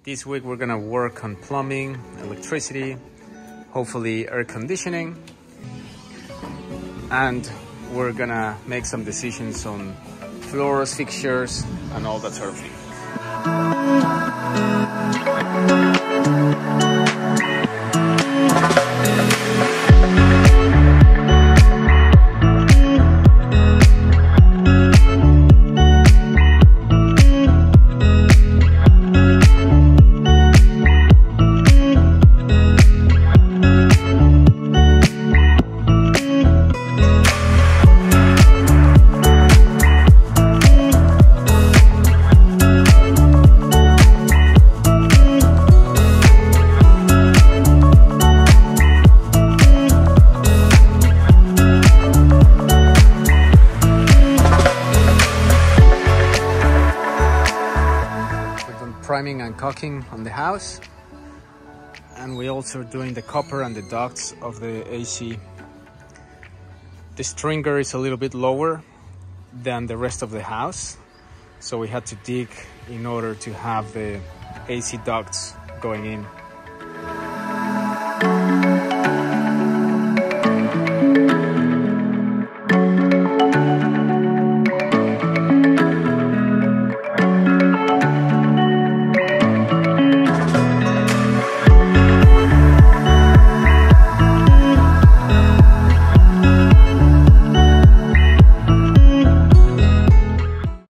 This week we're gonna work on plumbing, electricity, hopefully air conditioning, and we're gonna make some decisions on floors, fixtures, and all that sort of thing. Priming and caulking on the house, and we also are doing the copper and the ducts of the AC. The stringer is a little bit lower than the rest of the house, so we had to dig in order to have the AC ducts going in.